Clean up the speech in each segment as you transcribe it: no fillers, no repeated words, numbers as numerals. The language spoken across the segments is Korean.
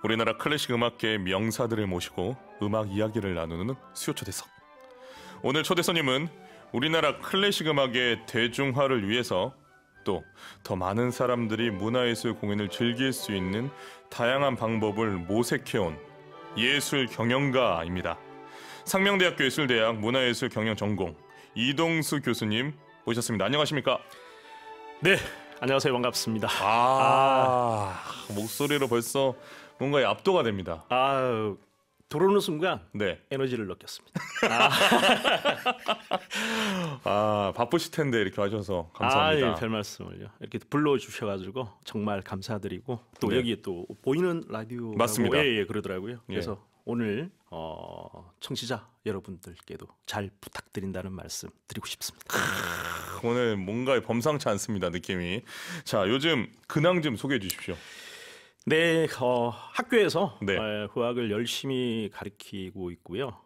우리나라 클래식 음악계의 명사들을 모시고 음악 이야기를 나누는 수요 초대석. 오늘 초대 손님은 우리나라 클래식 음악의 대중화를 위해서 또 더 많은 사람들이 문화예술 공연을 즐길 수 있는 다양한 방법을 모색해온 예술 경영가입니다. 상명대학교 예술대학 문화예술 경영 전공 이동수 교수님 모셨습니다. 안녕하십니까? 네, 안녕하세요. 반갑습니다. 목소리로 벌써 뭔가 압도가 됩니다. 들어오는 순간 네. 에너지를 느꼈습니다. 바쁘실 텐데 이렇게 와주셔서 감사합니다. 별 말씀을요. 이렇게 불러주셔가지고 정말 감사드리고 또 네. 여기 또 보이는 라디오 맞습니다. 예, 그러더라고요. 그래서 오늘 청취자 여러분들께도 잘 부탁드린다는 말씀 드리고 싶습니다. 오늘 뭔가 범상치 않습니다. 느낌이. 자, 요즘 근황 좀 소개해 주십시오. 네, 학교에서 네. 후학을 열심히 가르치고 있고요.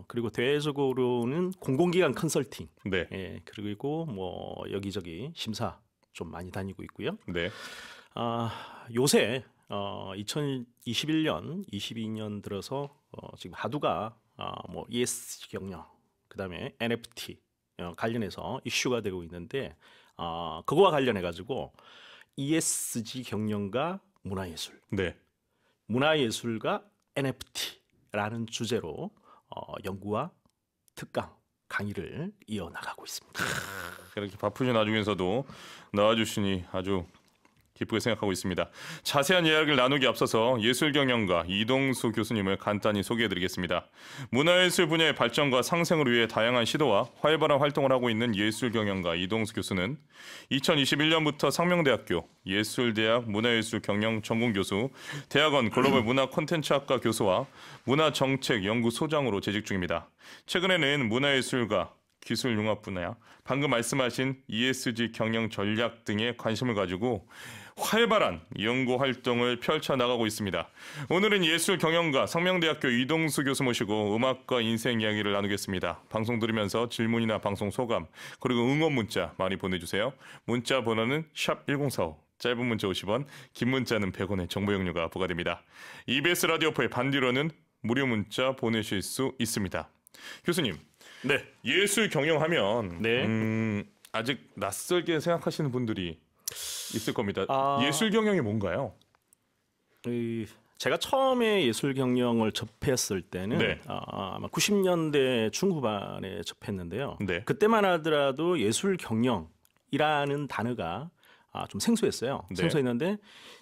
그리고 대외적으로는 공공기관 컨설팅, 네. 예, 그리고 뭐 여기저기 심사 좀 많이 다니고 있고요. 네. 요새 2021년, 22년 들어서 지금 하두가 뭐 ESG 경영, 그다음에 NFT 관련해서 이슈가 되고 있는데 그거와 관련해 가지고 ESG 경영과 문화예술, 네. 문화예술과 NFT라는 주제로 연구와 특강 강의를 이어나가고 있습니다. 이렇게 바쁘신 와중에서도 나와주시니 아주 기쁘게 생각하고 있습니다. 자세한 이야기를 나누기 앞서서 예술경영가 이동수 교수님을 간단히 소개해드리겠습니다. 문화예술 분야의 발전과 상생을 위해 다양한 시도와 활발한 활동을 하고 있는 예술경영가 이동수 교수는 2021년부터 상명대학교 예술대학 문화예술경영 전공교수, 대학원 글로벌 문화 콘텐츠학과 교수와 문화정책연구소장으로 재직 중입니다. 최근에는 문화예술과 기술융합 분야, 방금 말씀하신 ESG 경영 전략 등에 관심을 가지고 활발한 연구 활동을 펼쳐나가고 있습니다. 오늘은 예술 경영가 상명대학교 이동수 교수 모시고 음악과 인생 이야기를 나누겠습니다. 방송 들으면서 질문이나 방송 소감 그리고 응원 문자 많이 보내주세요. 문자 번호는 샵1045, 짧은 문자 50원, 긴 문자는 100원의 정보 용료가 부과됩니다. EBS 라디오포의 반디로는 무료 문자 보내실 수 있습니다. 교수님, 네. 예술 경영하면 네. 아직 낯설게 생각하시는 분들이 있을 겁니다. 예술 경영이 뭔가요? 제가 처음에 예술 경영을 접했을 때는 네. 아마 90년대 중후반에 접했는데요. 네. 그때만 하더라도 예술 경영이라는 단어가 좀 생소했어요. 네. 생소했는데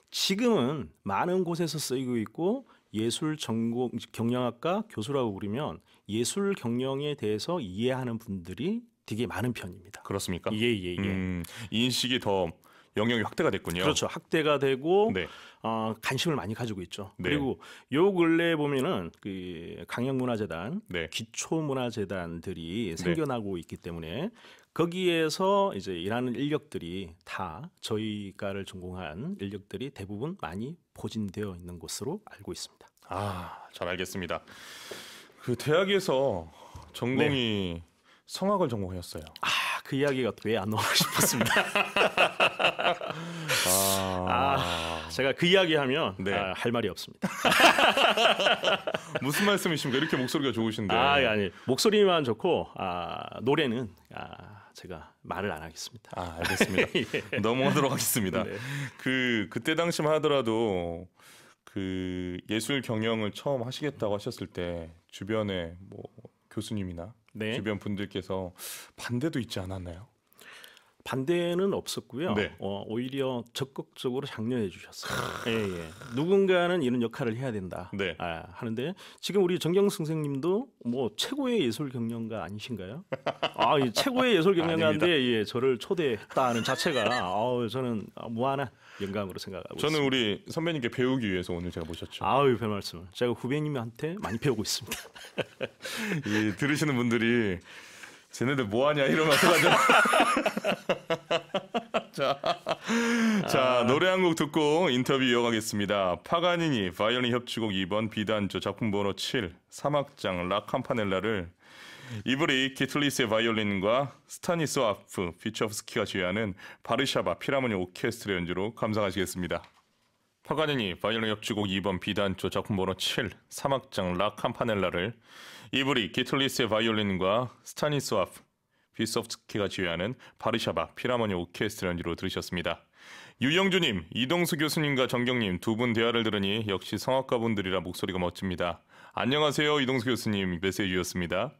지금은 많은 곳에서 쓰이고 있고 예술 전공 경영학과 교수라고 부르면 예술 경영에 대해서 이해하는 분들이 되게 많은 편입니다. 그렇습니까? 예. 인식이 더 영역이 확대가 됐군요. 그렇죠. 확대가 되고 네. 관심을 많이 가지고 있죠. 네. 그리고 요 근래 보면은 그 강영문화재단, 네. 기초문화재단들이 생겨나고 있기 때문에 거기에서 이제 일하는 인력들이 다 저희 과를 전공한 인력들이 대부분 많이 포진되어 있는 것으로 알고 있습니다. 잘 알겠습니다. 그 대학에서 전공이 성악을 전공하셨어요. 그 이야기가 왜 안 나오나 싶었습니다. 제가 그 이야기하면 네. 할 말이 없습니다. 무슨 말씀이십니까? 이렇게 목소리가 좋으신데. 아니 목소리만 좋고 노래는 제가 말을 안 하겠습니다. 알겠습니다. 넘어가도록 하겠습니다. 네. 그때 당시만 하더라도 그 예술 경영을 처음 하시겠다고 하셨을 때 주변에 뭐 교수님이나 네. 주변 분들께서 반대도 있지 않았나요? 반대는 없었고요. 네. 오히려 적극적으로 장려해 주셨어요. 예. 누군가는 이런 역할을 해야 된다. 네. 하는데 지금 우리 정경 선생님도 뭐 최고의 예술 경영가 아니신가요? 이 최고의 예술 경영가인데 저를 초대했다는 자체가 저는 무한한 영광으로 생각하고 저는 있습니다. 우리 선배님께 배우기 위해서 오늘 제가 모셨죠. 별 말씀을. 제가 후배님한테 많이 배우고 있습니다. 들으시는 분들이 쟤네들 뭐하냐 이러면서 자, 노래 한 곡 듣고 인터뷰 이어가겠습니다. 파가니니 바이올린 협주곡 2번 비단조 작품 번호 7 사막장 라 캠파넬라를 이브리 기틀리스의 바이올린과 스타니스와프 피처프스키가 지휘하는 바르샤바 필하모니 오케스트라 연주로 감상하시겠습니다. 파가니니 바이올린 협주곡 2번 비단조 작품 번호 7 3악장 라 campanel라를 이브리 기틀리스의 바이올린과 스타니스와프 비소프스키가 지휘하는 바르샤바 필하모니 오케스트라 연주로 들으셨습니다. 유영주님, 이동수 교수님과 정경님 두 분 대화를 들으니 역시 성악가분들이라 목소리가 멋집니다. 안녕하세요, 이동수 교수님 메시지 주셨습니다.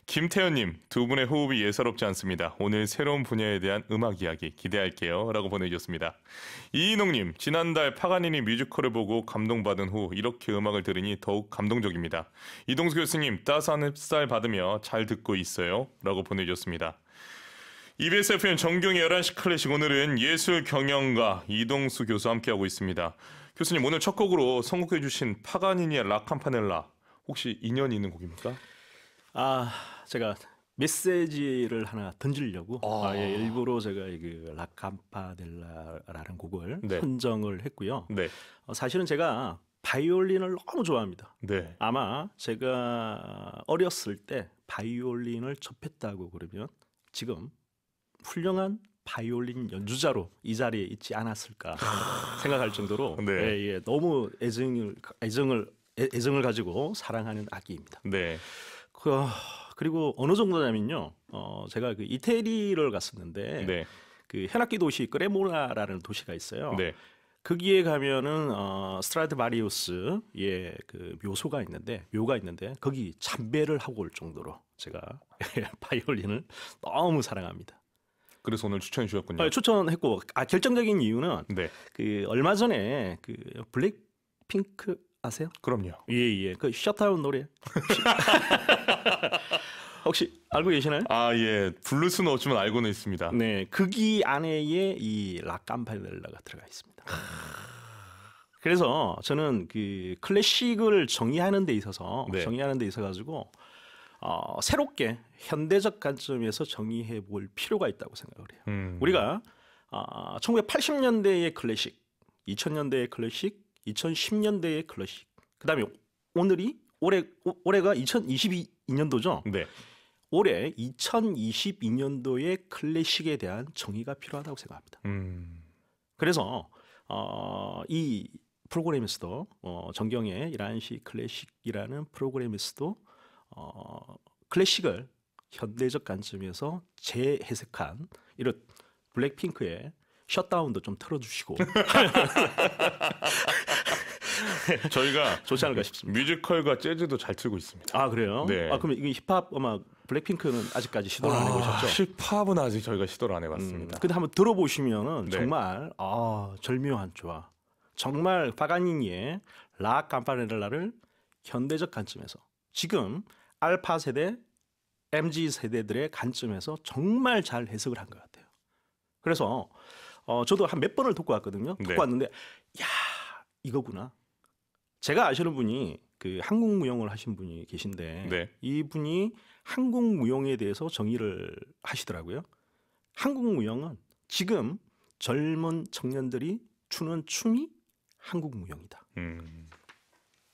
김태현님, 두 분의 호흡이 예사롭지 않습니다. 오늘 새로운 분야에 대한 음악 이야기 기대할게요 라고 보내주셨습니다. 이인홍님, 지난달 파가니니 뮤지컬을 보고 감동받은 후 이렇게 음악을 들으니 더욱 감동적입니다. 이동수 교수님, 따스한 햇살 받으며 잘 듣고 있어요 라고 보내주셨습니다. EBS FM 정경의 11시 클래식, 오늘은 예술 경영가 이동수 교수 함께하고 있습니다. 교수님, 오늘 첫 곡으로 선곡해 주신 파가니니의 라 campanella 혹시 인연이 있는 곡입니까? 제가 메시지를 하나 던지려고 일부러 제가 그 라 campanell라라는 곡을 네. 선정을 했고요. 네. 사실은 제가 바이올린을 너무 좋아합니다. 네. 아마 제가 어렸을 때 바이올린을 접했다고 그러면 지금 훌륭한 바이올린 연주자로 이 자리에 있지 않았을까 생각할 정도로 네. 너무 애정을 가지고 사랑하는 악기입니다. 네. 그리고 어느 정도냐면요, 제가 그 이태리를 갔었는데 네. 그 현악기 도시 크레모나라는 도시가 있어요. 네. 거기에 가면은 스트라디바리우스의 그 묘가 있는데 거기 참배를 하고 올 정도로 제가 바이올린을 너무 사랑합니다. 그래서 오늘 추천해 주셨군요. 추천했고 결정적인 이유는 네. 그 얼마 전에 그 블랙핑크 아세요? 그럼요. 예. 그 셧다운 노래 혹시 알고 계시나요? 예. 블루스는 없지만 알고는 있습니다. 네, 거기 안에에 이 라 campanell가 들어가 있습니다. 그래서 저는 그 클래식을 정의하는 데 있어서 가지고 새롭게 현대적 관점에서 정의해 볼 필요가 있다고 생각을 해요. 우리가 1980년대의 클래식, 2000년대의 클래식, 2010년대의 클래식, 그다음에 올해가 2022년도죠. 네. 올해 2022년도의 클래식에 대한 정의가 필요하다고 생각합니다. 그래서 이 프로그램에서도 정경의 11시 클래식이라는 프로그램에서도 클래식을 현대적 관점에서 재해석한 이런 블랙핑크의 셧다운도 좀 틀어주시고 저희가 좋지 않을까 싶습니다. 뮤지컬과 재즈도 잘 틀고 있습니다. 그래요? 네. 그러면 이게 힙합 음악 블랙핑크는 아직까지 시도를 안 해보셨죠? 힙합은 아직 저희가 시도를 안 해봤습니다. 근데 한번 들어보시면은 네. 정말 절묘한 조화. 정말 파가니니의 라 campanell를 현대적 관점에서 지금 알파 세대, MZ 세대들의 관점에서 정말 잘 해석을 한 것 같아요. 그래서 저도 한 몇 번을 듣고 왔거든요. 듣고 네. 왔는데 야, 이거구나. 제가 아시는 분이 그 한국 무용을 하신 분이 계신데 네. 이분이 한국 무용에 대해서 정의를 하시더라고요. 한국 무용은 지금 젊은 청년들이 추는 춤이 한국 무용이다.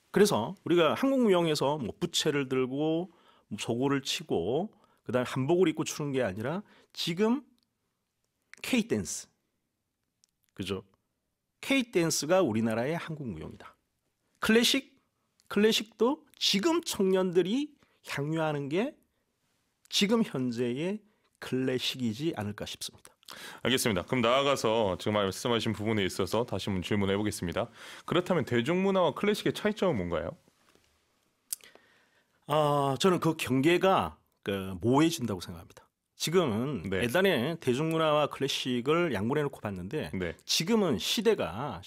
그래서 우리가 한국 무용에서 뭐 부채를 들고 소고를 치고 그다음에 한복을 입고 추는 게 아니라 지금 K 댄스, 그죠? K 댄스가 우리나라의 한국 무용이다. 클래식도 지금 청년들이 향유하는 게 지금 현재의 클래식이지 않을까 싶습니다. 알겠습니다. 그럼 나아가서 지금 말씀하신 부분에 있어서 다시 한번 질문해 보겠습니다. 그렇다면 대중문화와 클래식의 차이점은 뭔가요? 저는 그 경계가 모호해진다고 생각합니다. 지금은 네. 예전에 대중문화와 클래식을 양분해 놓고 봤는데 네. 지금은 시대가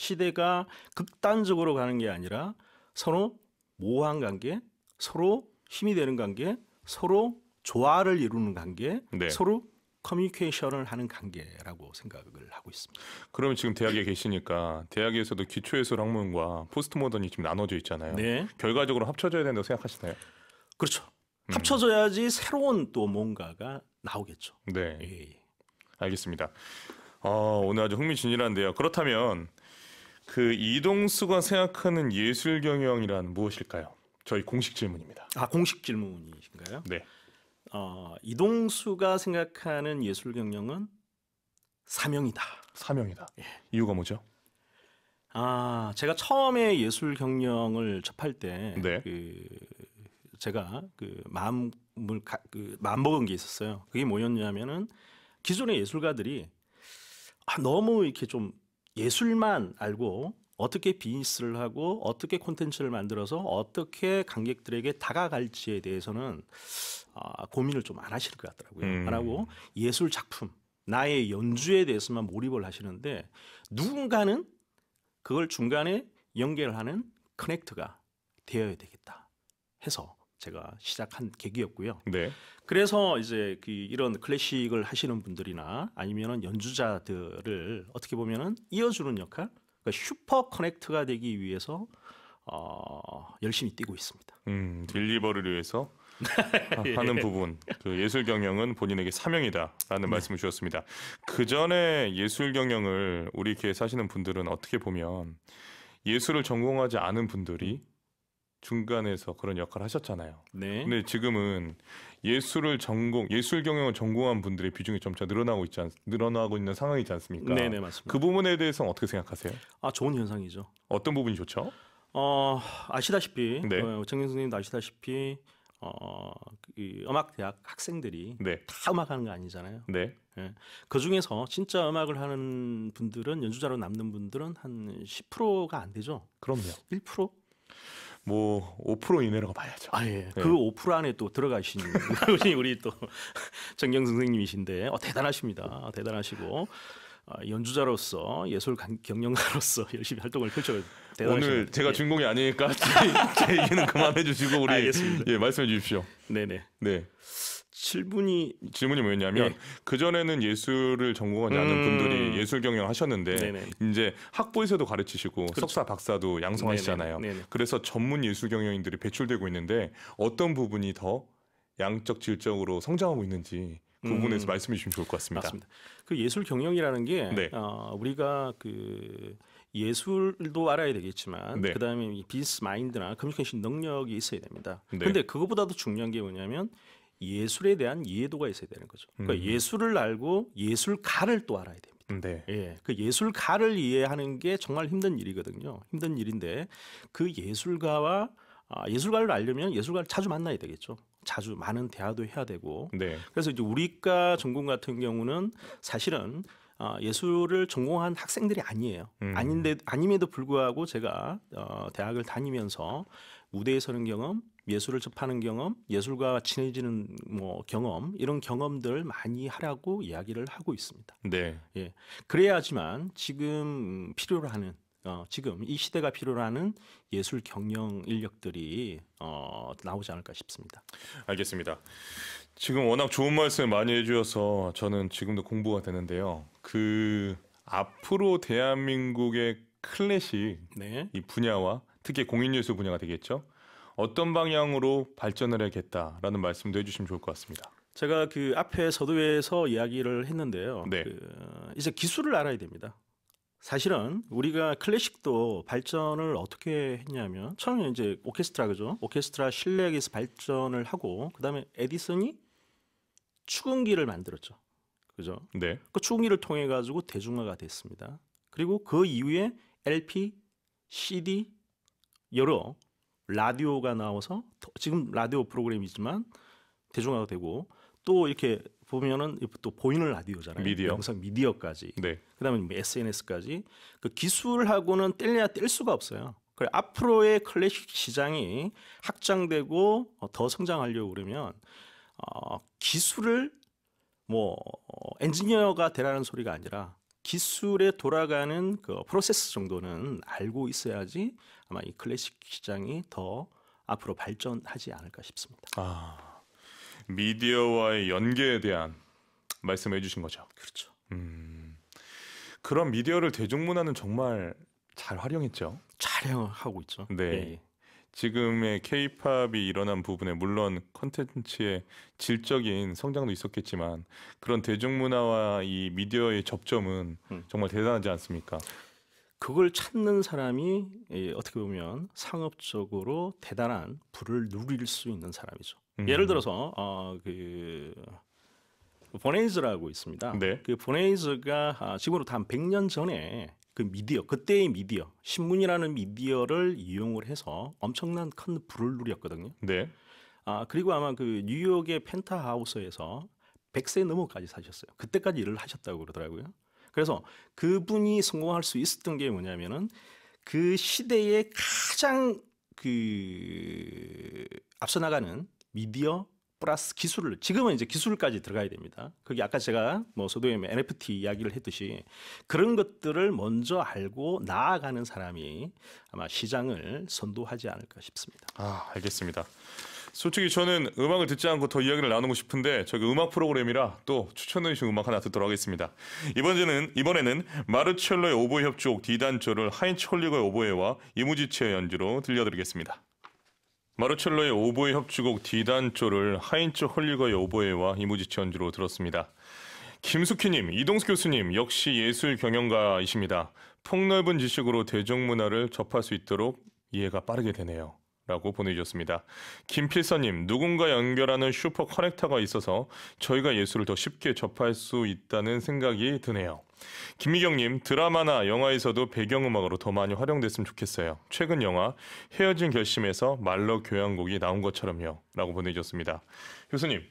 극단적으로 가는 게 아니라 서로 모호한 관계, 서로 힘이 되는 관계, 서로 조화를 이루는 관계, 네. 서로 커뮤니케이션을 하는 관계라고 생각을 하고 있습니다. 그러면 지금 대학에 계시니까 대학에서도 기초예술 학문과 포스트 모던이 지금 나눠져 있잖아요. 네. 결과적으로 합쳐져야 된다고 생각하시나요? 그렇죠. 합쳐져야지 새로운 또 뭔가가 나오겠죠. 네. 예. 알겠습니다. 오늘 아주 흥미진진한데요. 그렇다면 그 이동수가 생각하는 예술 경영이란 무엇일까요? 저희 공식 질문입니다. 공식 질문이신가요? 네. 이동수가 생각하는 예술 경영은 사명이다. 사명이다. 이유가 뭐죠? 제가 처음에 예술 경영을 접할 때 네. 제가 마음 먹은 게 있었어요. 그게 뭐였냐면은 기존의 예술가들이 너무 이렇게 좀 예술만 알고 어떻게 비즈니스를 하고 어떻게 콘텐츠를 만들어서 어떻게 관객들에게 다가갈지에 대해서는 고민을 좀 안 하실 것 같더라고요. 안 하고 예술 작품, 나의 연주에 대해서만 몰입을 하시는데 누군가는 그걸 중간에 연결하는 커넥트가 되어야 되겠다 해서 제가 시작한 계기였고요. 네. 그래서 이제 이런 클래식을 하시는 분들이나 아니면은 연주자들을 어떻게 보면은 이어주는 역할, 그러니까 슈퍼 커넥트가 되기 위해서 열심히 뛰고 있습니다. 딜리버리를 위해서 하는 부분, 그 예술 경영은 본인에게 사명이다라는 말씀을 주셨습니다. 그 전에 예술 경영을 우리 교회에서 하시는 분들은 어떻게 보면 예술을 전공하지 않은 분들이 중간에서 그런 역할을 하셨잖아요. 네. 근데 지금은 예술 경영을 전공한 분들의 비중이 점차 늘어나고 있는 상황이지 않습니까? 네, 맞습니다. 그 부분에 대해서는 어떻게 생각하세요? 좋은 현상이죠. 어떤 부분이 좋죠? 아시다시피 네. 정경 선생님도 아시다시피 이 음악대학 학생들이 네. 다 음악하는 거 아니잖아요. 네. 예. 그 중에서 진짜 음악을 하는 분들은 연주자로 남는 분들은 한 10%가 안 되죠. 그럼요. 1%? 뭐 5% 이내라고 봐야죠. 예. 네. 그 5% 안에 또 들어가신 우리 또 정경 선생님이신데 대단하십니다. 대단하시고 연주자로서 예술 경영가로서 열심히 활동을 펼쳐 대단하십니다. 오늘 제가 주인공이 아니니까 제 얘기는 그만해 주시고 우리 알겠습니다. 말씀해 주십시오. 네네. 네. 질문이 뭐였냐면 예. 그 전에는 예술을 전공하지 않은 분들이 예술 경영 하셨는데 네네. 이제 학부에서도 가르치시고 석사 박사도 양성하시잖아요. 네네. 그래서 전문 예술 경영인들이 배출되고 있는데 어떤 부분이 더 양적 질적으로 성장하고 있는지 그 부분에서 말씀해 주시면 좋을 것 같습니다. 맞습니다. 그 예술 경영이라는 게 네. 우리가 그 예술도 알아야 되겠지만 네. 그다음에 이 비즈니스 마인드나 커뮤니케이션 능력이 있어야 됩니다. 네. 근데 그거보다도 중요한 게 뭐냐면 예술에 대한 이해도가 있어야 되는 거죠. 그러니까 예술을 알고 예술가를 또 알아야 됩니다. 네. 예, 그 예술가를 이해하는 게 정말 힘든 일이거든요. 힘든 일인데 그 예술가를 알려면 예술가를 자주 만나야 되겠죠. 자주 많은 대화도 해야 되고. 네. 그래서 이제 우리과 전공 같은 경우는 사실은 예술을 전공한 학생들이 아니에요. 아님에도 불구하고 제가 대학을 다니면서 무대에 서는 경험, 예술을 접하는 경험, 예술과 친해지는 경험 이런 경험들 많이 하라고 이야기를 하고 있습니다. 네. 예, 그래야지만 지금 필요로 하는 지금 이 시대가 필요로 하는 예술 경영 인력들이 나오지 않을까 싶습니다. 알겠습니다. 지금 워낙 좋은 말씀 많이 해주셔서 저는 지금도 공부가 되는데요. 그 앞으로 대한민국의 클래식 네. 이 분야와 특히 공인예술 분야가 되겠죠. 어떤 방향으로 발전을 해야겠다라는 말씀도 해주시면 좋을 것 같습니다. 제가 그 앞에 서두에서 이야기를 했는데요. 네. 이제 기술을 알아야 됩니다. 사실은 우리가 클래식도 발전을 어떻게 했냐면 처음에 이제 오케스트라 그죠? 오케스트라 실내악에서 발전을 하고 그다음에 에디슨이 축음기를 만들었죠. 그죠? 네. 그 축음기를 통해 가지고 대중화가 됐습니다. 그리고 그 이후에 LP, CD 여러 라디오가 나와서 지금 라디오 프로그램이지만 대중화가 되고 또 이렇게 보면은 또 보이는 라디오잖아요. 미디어. 영상 미디어까지. 네. 그다음에 뭐 SNS까지 그 기술하고는 뗄래야 뗄 수가 없어요. 그래 앞으로의 클래식 시장이 확장되고 더 성장하려고 그러면 기술을 엔지니어가 되라는 소리가 아니라 기술에 돌아가는 그 프로세스 정도는 알고 있어야지 아마 이 클래식 시장이 더 앞으로 발전하지 않을까 싶습니다. 미디어와의 연계에 대한 말씀을 해주신 거죠. 그렇죠. 그런 미디어를 대중문화는 정말 잘 활용했죠. 촬영하고 있죠. 네. 예. 지금의 K-팝이 일어난 부분에 물론 콘텐츠의 질적인 성장도 있었겠지만 그런 대중문화와 이 미디어의 접점은 정말 대단하지 않습니까? 그걸 찾는 사람이 어떻게 보면 상업적으로 대단한 부를 누릴 수 있는 사람이죠. 예를 들어서 그 보네이즈라고 있습니다. 네. 그 보네이즈가 지금으로부터 한 100년 전에 그 미디어, 그때의 미디어, 신문이라는 미디어를 이용을 해서 엄청난 큰 부를 누렸거든요. 네. 그리고 아마 그 뉴욕의 펜타하우스에서 100세 넘어까지 사셨어요. 그때까지 일을 하셨다고 그러더라고요. 그래서 그분이 성공할 수 있었던 게 뭐냐면은 그 시대에 가장 그 앞서 나가는 미디어 플러스 기술을, 지금은 이제 기술까지 들어가야 됩니다. 그게 아까 제가 뭐 소도엠의 NFT 이야기를 했듯이 그런 것들을 먼저 알고 나아가는 사람이 아마 시장을 선도하지 않을까 싶습니다. 알겠습니다. 솔직히 저는 음악을 듣지 않고 더 이야기를 나누고 싶은데 저희가 음악 프로그램이라 또 추천해 주신 음악 하나 듣도록 하겠습니다. 이번에는 마르첼로의 오보에 협주곡 D단조를 하인츠 홀리거의 오보에와 이무지치의 연주로 들려드리겠습니다. 마르첼로의 오보에 협주곡 D단조를 하인츠 홀리거의 오보에와 이무지치 연주로 들었습니다. 김숙희님, 이동수 교수님 역시 예술 경영가이십니다. 폭넓은 지식으로 대중문화를 접할 수 있도록 이해가 빠르게 되네요. 라고 보내주셨습니다. 김필서님, 누군가 연결하는 슈퍼 커넥터가 있어서 저희가 예술을 더 쉽게 접할 수 있다는 생각이 드네요. 김미경님, 드라마나 영화에서도 배경음악으로 더 많이 활용됐으면 좋겠어요. 최근 영화 헤어진 결심에서 말러 교향곡이 나온 것처럼요. 라고 보내주셨습니다. 교수님,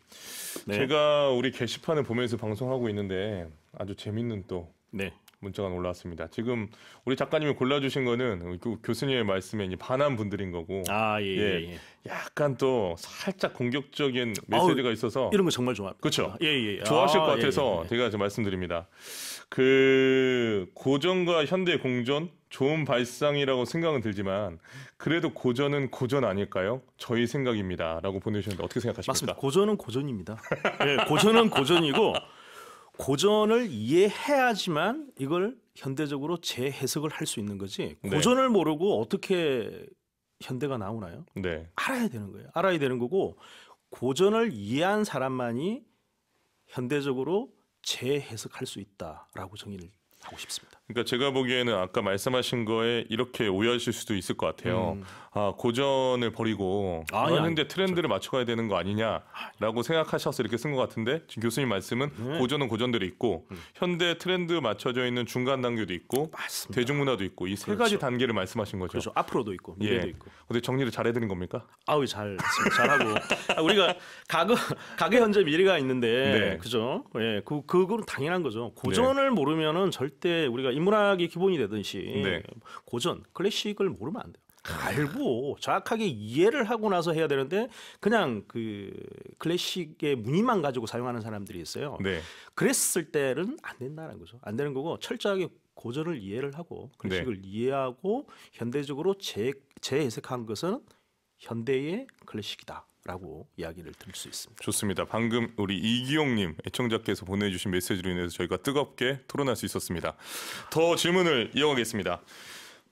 네. 제가 우리 게시판을 보면서 방송하고 있는데 아주 재밌는 또 네. 문자가 올라왔습니다. 지금 우리 작가님이 골라주신 거는 그 교수님의 말씀에 이제 반한 분들인 거고, 예. 약간 또 살짝 공격적인 메시지가 있어서 이런 거 정말 좋아합니다. 그렇죠. 예. 좋아하실 것 같아서 제가 좀 말씀드립니다. 그 고전과 현대 공존 좋은 발상이라고 생각은 들지만 그래도 고전은 고전 아닐까요? 저희 생각입니다라고 보내주셨는데 어떻게 생각하십니까? 맞습니다. 고전은 고전입니다. 예, 고전은 고전이고 고전을 이해해야지만 이걸 현대적으로 재해석을 할 수 있는 거지. 고전을 모르고 어떻게 현대가 나오나요? 네. 알아야 되는 거예요. 알아야 되는 거고 고전을 이해한 사람만이 현대적으로 재해석할 수 있다라고 정의를 하고 싶습니다. 그러니까 제가 보기에는 아까 말씀하신 거에 이렇게 오해하실 수도 있을 것 같아요. 고전을 버리고 현대 트렌드를 맞춰가야 되는 거 아니냐라고 생각하셔서 이렇게 쓴 것 같은데 지금 교수님 말씀은 고전은 고전대로 있고 현대 트렌드 맞춰져 있는 중간 단계도 있고 맞습니다. 대중문화도 있고 이 세 가지 단계를 말씀하신 거죠. 그렇죠. 앞으로도 있고 미래도 있고. 근데 정리를 잘 해드린 겁니까? 잘하고 우리가 과거 현재 미래가 있는데 그죠? 예, 그거는 당연한 거죠. 고전을 모르면은 절대 우리가 인문학이 기본이 되듯이 고전 클래식을 모르면 안 돼요. 알고 정확하게 이해를 하고 나서 해야 되는데 그냥 그 클래식의 무늬만 가지고 사용하는 사람들이 있어요. 그랬을 때는 안 된다는 거죠. 안 되는 거고 철저하게 고전을 이해를 하고 클래식을 이해하고 현대적으로 재해석한 것은 현대의 클래식이다라고 이야기를 들을 수 있습니다. 좋습니다. 방금 우리 이기용님 애청자께서 보내주신 메시지로 인해서 저희가 뜨겁게 토론할 수 있었습니다. 더 질문을 이어가겠습니다.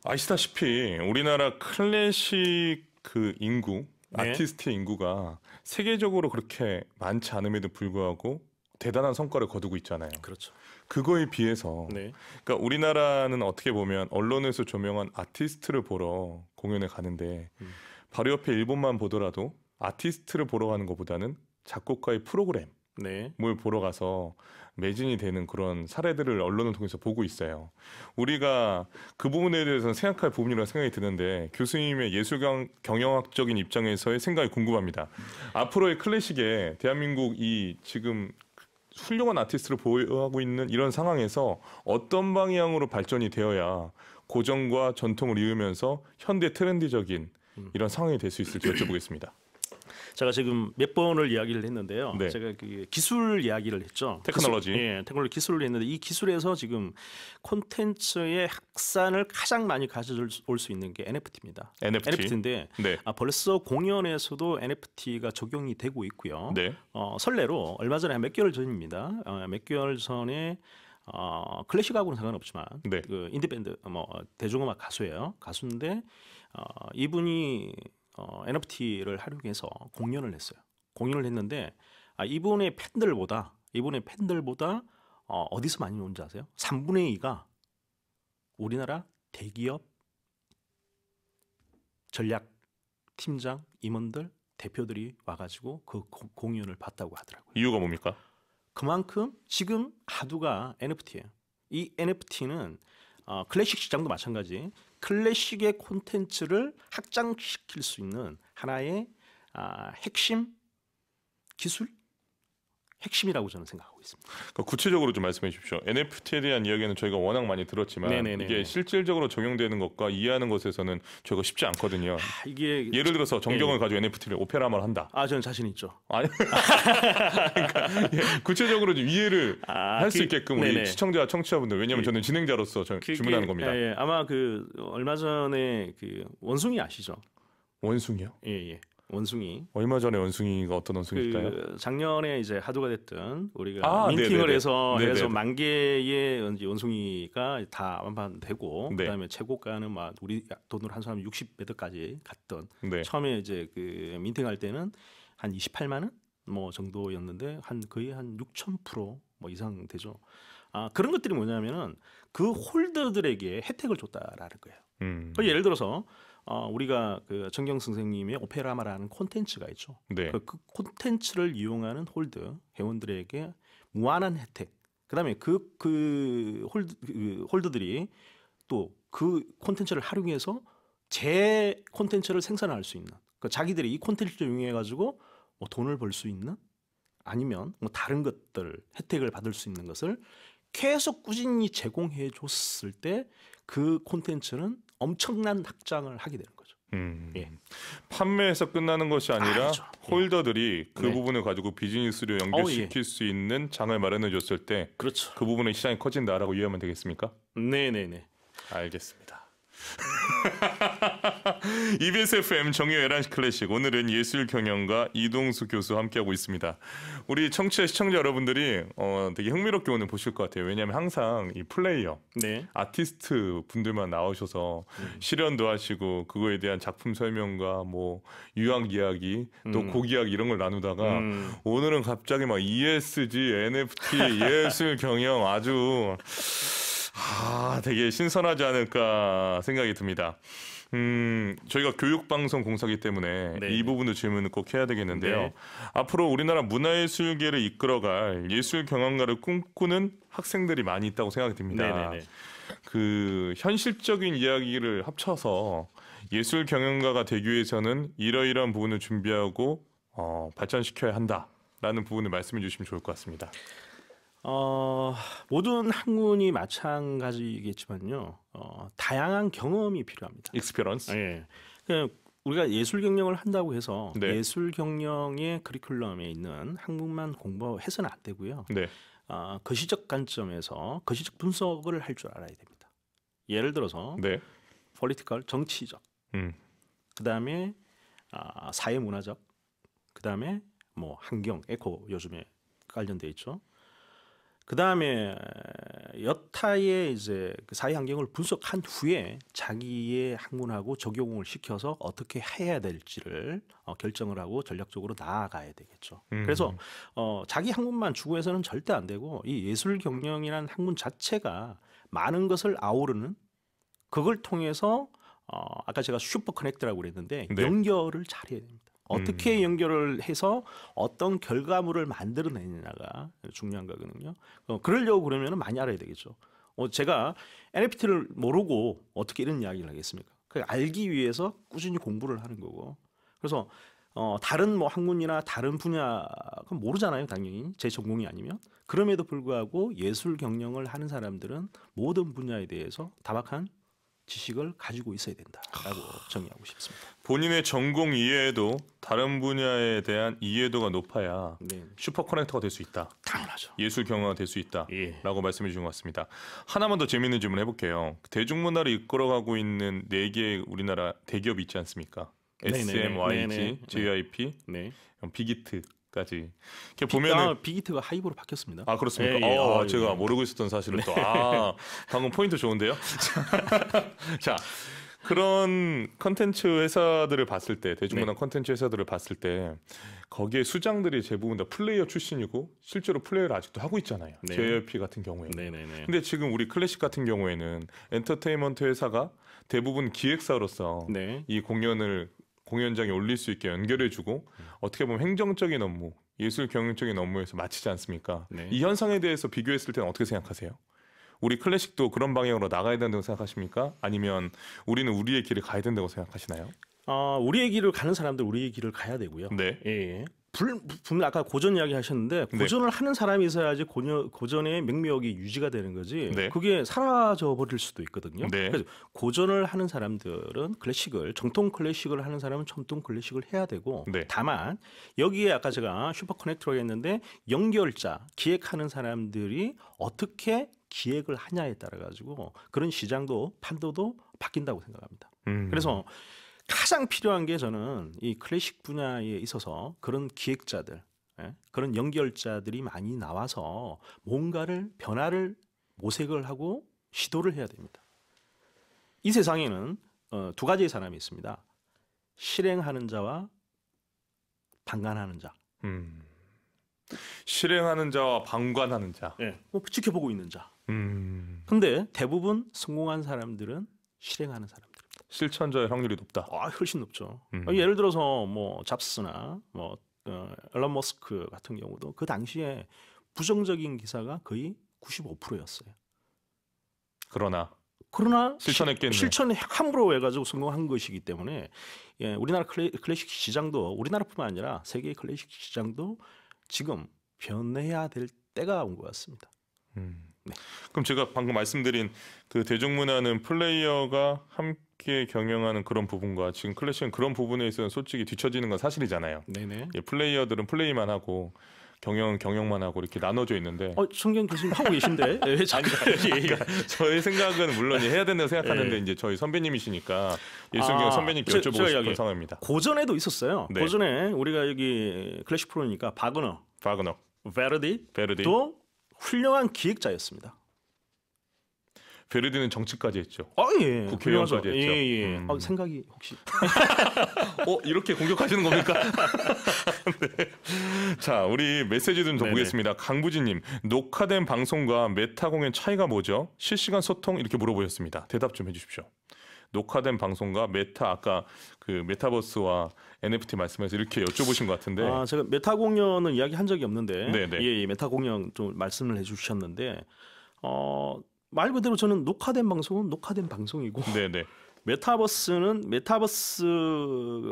아시다시피 우리나라 클래식 그 인구, 아티스트의 인구가 세계적으로 그렇게 많지 않음에도 불구하고 대단한 성과를 거두고 있잖아요. 그렇죠. 그거에 비해서 그러니까 우리나라는 어떻게 보면 언론에서 조명한 아티스트를 보러 공연에 가는데 바로 옆에 일본만 보더라도 아티스트를 보러 가는 것보다는 작곡가의 프로그램 뭘 보러 가서 매진이 되는 그런 사례들을 언론을 통해서 보고 있어요. 우리가 그 부분에 대해서는 생각할 부분이라고 생각이 드는데 교수님의 예술 경영학적인 입장에서의 생각이 궁금합니다. 앞으로의 클래식에 대한민국 이 지금 훌륭한 아티스트를 보유하고 있는 이런 상황에서 어떤 방향으로 발전이 되어야 고전과 전통을 이으면서 현대 트렌디적인 이런 상황이 될 수 있을지 여쭤보겠습니다. 제가 지금 몇 번을 이야기를 했는데요. 제가 그 기술 이야기를 했죠. 테크놀로지. 테크놀로지 기술을 했는데 이 기술에서 지금 콘텐츠의 확산을 가장 많이 가져올 수 있는 게 NFT입니다. NFT인데 벌써 공연에서도 NFT가 적용이 되고 있고요. 설레로 얼마 전에 몇 개월 전입니다. 몇 개월 전에 클래식하고는 상관없지만 그 인디밴드 대중음악 가수예요. 가수인데 이분이 NFT를 활용해서 공연을 했어요. 공연을 했는데 이분의 팬들보다 어디서 많이 오는지 아세요? 3분의 2가 우리나라 대기업 전략 팀장 임원들 대표들이 와가지고 그 공연을 봤다고 하더라고요. 이유가 뭡니까? 그만큼 지금 하두가 NFT예요. 이 NFT는 클래식 시장도 마찬가지. 클래식의 콘텐츠를 확장시킬 수 있는 하나의 핵심 기술, 핵심이라고 저는 생각하고 있습니다. 그러니까 구체적으로 좀 말씀해 주십시오. NFT에 대한 이야기는 저희가 워낙 많이 들었지만 네네네네. 이게 실질적으로 적용되는 것과 이해하는 것에서는 저희가 쉽지 않거든요. 이게 예를 들어서 정경을 가지고 NFT를 오페라마를 한다. 저는 자신 있죠. 아니, 그러니까 구체적으로 좀 이해를 할 수 있게끔 우리 네네. 시청자, 청취자분들, 왜냐하면 저는 진행자로서 주문하는 겁니다. 예, 아마 얼마 전에 원숭이 아시죠? 원숭이요? 예. 원숭이. 얼마 전에 원숭이가 어떤 원숭이일까요? 작년에 이제 화두가 됐던 우리가 민팅을 네네네. 해서 네네네. 만 개의 이제 원숭이가 다 완판되고 네. 그다음에 최고가는 막 우리 돈으로 한 사람 60배드까지 갔던 네. 처음에 이제 민팅할 때는 한 28만 원 뭐 정도였는데 거의 한 6,000% 뭐 이상 되죠. 그런 것들이 뭐냐면은 그 홀더들에게 혜택을 줬다라는 거예요. 예를 들어서 우리가 정경 선생님의 오페라마라는 콘텐츠가 있죠. 네. 그 콘텐츠를 이용하는 홀드 회원들에게 무한한 혜택. 그다음에 홀드들이 또 그 콘텐츠를 활용해서 제 콘텐츠를 생산할 수 있는. 자기들이 이 콘텐츠를 이용해 가지고 뭐 돈을 벌 수 있는 아니면 뭐 다른 것들 혜택을 받을 수 있는 것을 계속 꾸준히 제공해 줬을 때 그 콘텐츠는 엄청난 확장을 하게 되는 거죠. 예. 판매에서 끝나는 것이 아니라 아니죠. 홀더들이 그 네. 부분을 가지고 비즈니스로 연결시킬 수 있는 장을 마련해 줬을 때 그렇죠. 그 부분의 시장이 커진다라고 이해하면 되겠습니까? 네네네. 알겠습니다. EBS FM 정의의 11시 클래식, 오늘은 예술경영가 이동수 교수 함께하고 있습니다. 우리 청취자 시청자 여러분들이 되게 흥미롭게 오늘 보실 것 같아요. 왜냐하면 항상 이 플레이어, 네. 아티스트 분들만 나오셔서 실현도 하시고 그거에 대한 작품 설명과 뭐 유학 이야기 또 곡 이야기 이런 걸 나누다가 오늘은 갑자기 막 ESG, NFT, 예술 경영 아주 되게 신선하지 않을까 생각이 듭니다. 저희가 교육방송 공사기 때문에 네. 이 부분도 질문을 꼭 해야 되겠는데요. 네. 앞으로 우리나라 문화예술계를 이끌어갈 예술 경영가를 꿈꾸는 학생들이 많이 있다고 생각이 듭니다. 네네네. 그 현실적인 이야기를 합쳐서 예술 경영가가 되기 위해서는 이러이러한 부분을 준비하고 발전시켜야 한다라는 부분을 말씀해 주시면 좋을 것 같습니다. 모든 학문이 마찬가지겠지만요. 다양한 경험이 필요합니다. 익스피런스. 예. 우리가 예술 경영을 한다고 해서 네. 예술 경영의 커리큘럼에 있는 학문만 공부해서는 안 되고요. 네. 거시적 관점에서 거시적 분석을 할 줄 알아야 됩니다. 예를 들어서 네. 폴리티컬 정치적, 그다음에 사회 문화적, 그다음에 뭐 환경, 에코 요즘에 관련돼 있죠. 그다음에 여타의 이제 사회 환경을 분석한 후에 자기의 학문하고 적용을 시켜서 어떻게 해야 될지를 결정을 하고 전략적으로 나아가야 되겠죠. 그래서 자기 학문만 추구해서는 절대 안 되고 이 예술 경영이라는 학문 자체가 많은 것을 아우르는 그걸 통해서 아까 제가 슈퍼 커넥트라고 그랬는데 네. 연결을 잘해야 됩니다. 어떻게 연결을 해서 어떤 결과물을 만들어내느냐가 중요한 거거든요. 그러려고 그러면 많이 알아야 되겠죠. 제가 NFT를 모르고 어떻게 이런 이야기를 하겠습니까? 알기 위해서 꾸준히 공부를 하는 거고. 그래서 다른 뭐 학문이나 다른 분야 그건 모르잖아요, 당연히 제 전공이 아니면. 그럼에도 불구하고 예술 경영을 하는 사람들은 모든 분야에 대해서 다박한 지식을 가지고 있어야 된다라고 정의하고 싶습니다. 본인의 전공 이외에도 다른 분야에 대한 이해도가 높아야 네. 슈퍼 커넥터가 될 수 있다. 당연하죠. 예술 경영가 될 수 있다라고 예. 말씀해 주신 것 같습니다. 하나만 더 재미있는 질문 해볼게요. 대중문화를 이끌어가고 있는 4개의 우리나라 대기업이 있지 않습니까? 네네네. SM, YG, 네네. JYP, 네. 빅히트까지. 이렇게 보면은 빅히트가 하이브로 바뀌었습니다. 그렇습니까? 예, 예. 제가 모르고 있었던 사실을 또 방금 포인트 좋은데요. 자, 그런 컨텐츠 회사들을 봤을 때 대중문화 컨텐츠 회사들을 봤을 때 거기에 수장들이 대부분 다 플레이어 출신이고 실제로 플레이를 아직도 하고 있잖아요. 네. JYP 같은 경우에는. 네네네. 근데 지금 우리 클래식 같은 경우에는 엔터테인먼트 회사가 대부분 기획사로서 네. 이 공연장에 올릴 수 있게 연결해주고 어떻게 보면 행정적인 업무, 예술 경영적인 업무에서 마치지 않습니까? 네. 이 현상에 대해서 비교했을 때는 어떻게 생각하세요? 우리 클래식도 그런 방향으로 나가야 된다고 생각하십니까? 아니면 우리는 우리의 길을 가야 된다고 생각하시나요? 우리의 길을 가는 사람들 우리의 길을 가야 되고요. 네. 예. 분명 아까 고전 이야기 하셨는데 고전을 하는 사람이 있어야지 고전의 명맥이 유지가 되는 거지. 네. 그게 사라져 버릴 수도 있거든요. 네. 그래서 고전을 하는 사람들은 정통 클래식을 하는 사람은 전통 클래식을 해야 되고 네. 다만 여기에 아까 제가 슈퍼 커넥터라고 했는데 연결자, 기획하는 사람들이 어떻게 기획을 하냐에 따라 가지고 그런 시장도 판도도 바뀐다고 생각합니다. 그래서 가장 필요한 게 저는 이 클래식 분야에 있어서 그런 기획자들, 그런 연결자들이 많이 나와서 뭔가를 변화를 모색을 하고 시도를 해야 됩니다. 이 세상에는 두 가지의 사람이 있습니다. 실행하는 자와 방관하는 자. 실행하는 자와 방관하는 자. 뭐 지켜보고 있는 자. 음. 근데 대부분 성공한 사람들은 실행하는 사람들. 실천자의 확률이 높다. 훨씬 높죠. 예를 들어서 뭐 잡스나 뭐 앨런 머스크 같은 경우도 그 당시에 부정적인 기사가 거의 95%였어요. 그러나 실천했겠네. 실천에 함부로 해가지고 성공한 것이기 때문에 우리나라 클래식 시장도 우리나라뿐만 아니라 세계 클래식 시장도 지금 변해야 될 때가 온 것 같습니다. 네. 그럼 제가 방금 말씀드린 그 대중문화는 플레이어가 함께 경영하는 그런 부분과 지금 클래식은 그런 부분에 있어서 솔직히 뒤처지는 건 사실이잖아요. 네네. 플레이어들은 플레이만 하고 경영만 하고 이렇게 나눠져 있는데. 성경 교수님 하고 계신데 왜 자꾸? 그러니까 저의 생각은 물론 해야 된다고 생각하는데 이제 저희 선배님이시니까 예술경 선배님께 여쭤보고 싶은 상황입니다. 고전에도 있었어요. 네. 고전에 우리가 여기 클래식 프로니까 바그너, 베르디도 훌륭한 기획자였습니다. 베르디는 정치까지 했죠. 예. 국회의원까지 했죠. 예. 생각이 혹시 이렇게 공격하시는 겁니까? 네. 자, 우리 메시지 좀 더 보겠습니다. 강부진님, 녹화된 방송과 메타 공연 차이가 뭐죠? 실시간 소통 이렇게 물어보셨습니다. 대답 좀 해주십시오. 녹화된 방송과 아까 그 메타버스와 NFT 말씀해서 이렇게 여쭤보신 것 같은데. 제가 메타 공연은 이야기한 적이 없는데, 네네. 메타 공연 좀 말씀을 해주셨는데, 말 그대로 저는 녹화된 방송은 녹화된 방송이고, 네네. 메타버스는 메타버스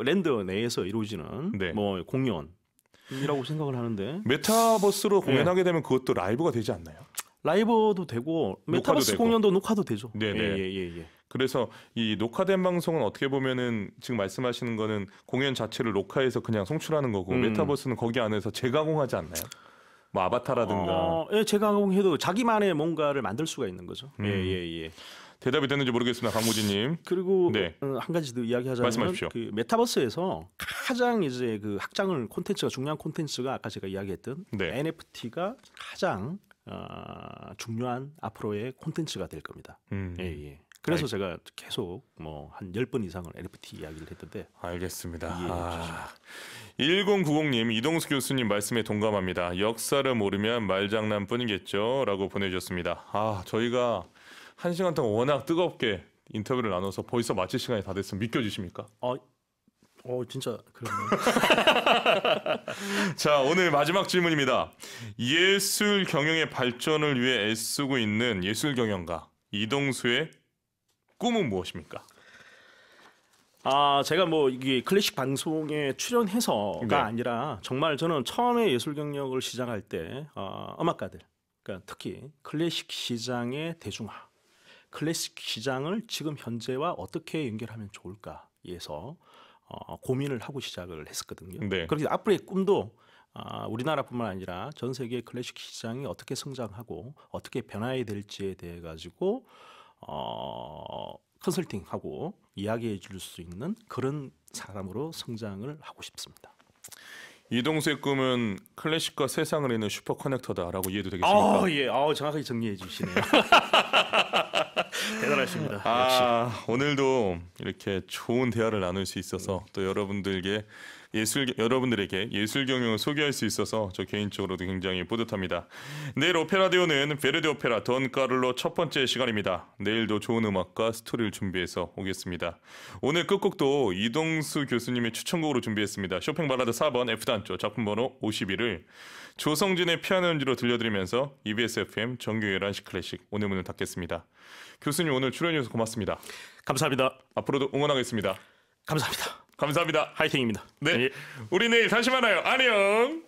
랜드 내에서 이루어지는 뭐 공연이라고 생각을 하는데, 메타버스로 공연하게 되면 그것도 라이브가 되지 않나요? 라이브도 되고 메타버스 공연도 녹화도 되죠. 네네. 예. 그래서 이 녹화된 방송은 어떻게 보면은 지금 말씀하시는 거는 공연 자체를 녹화해서 그냥 송출하는 거고 메타버스는 거기 안에서 재가공하지 않나요? 뭐 아바타라든가. 재가공해도 자기만의 뭔가를 만들 수가 있는 거죠. 예. 대답이 됐는지 모르겠습니다, 강무진님. 그리고 한 가지 더 이야기하자면 말씀하십시오. 그 메타버스에서 가장 이제 그 확장을 콘텐츠가 중요한 콘텐츠가 아까 제가 이야기했던 NFT가 가장 중요한 앞으로의 콘텐츠가 될 겁니다. 예. 그래서 제가 계속 뭐 한 10번 이상을 NFT 이야기를 했던데. 알겠습니다. 1090님, 이동수 교수님 말씀에 동감합니다. 역사를 모르면 말장난뿐이겠죠? 라고 보내주셨습니다. 저희가 1시간 동안 워낙 뜨겁게 인터뷰를 나눠서 벌써 마칠 시간이 다 됐으면 믿겨지십니까? 진짜 그렇네요. 자, 오늘 마지막 질문입니다. 예술 경영의 발전을 위해 애쓰고 있는 예술 경영가 이동수의 꿈은 무엇입니까? 제가 뭐 이게 클래식 방송에 출연해서가 아니라 정말 저는 처음에 예술 경영을 시작할 때 음악가들, 그러니까 특히 클래식 시장의 대중화, 클래식 시장을 지금 현재와 어떻게 연결하면 좋을까에서 고민을 하고 시작을 했었거든요. 그래서 앞으로의 꿈도 우리나라뿐만 아니라 전 세계 클래식 시장이 어떻게 성장하고 어떻게 변화해야 될지에 대해 가지고 컨설팅하고 이야기해 줄 수 있는 그런 사람으로 성장을 하고 싶습니다. 이동수의 꿈은 클래식과 세상을 잇는 슈퍼 커넥터다라고 이해도 되겠습니까? 예. 정확하게 정리해 주시네요. 대단하십니다. 역시. 오늘도 이렇게 좋은 대화를 나눌 수 있어서 또 여러분들께 여러분들에게 예술 경영을 소개할 수 있어서 저 개인적으로도 굉장히 뿌듯합니다. 내일 오페라디오는 베르디 오페라 돈 까를로 첫 번째 시간입니다. 내일도 좋은 음악과 스토리를 준비해서 오겠습니다. 오늘 끝곡도 이동수 교수님의 추천곡으로 준비했습니다. 쇼팽 발라드 4번 F단조 작품 번호 51을 조성진의 피아노 연주로 들려드리면서 EBS FM 정규 11시 클래식 오늘 문을 닫겠습니다. 교수님 오늘 출연해 주셔서 고맙습니다. 감사합니다. 앞으로도 응원하겠습니다. 감사합니다. 감사합니다. 화이팅입니다. 네, 예. 우리 내일 다시 만나요. 안녕.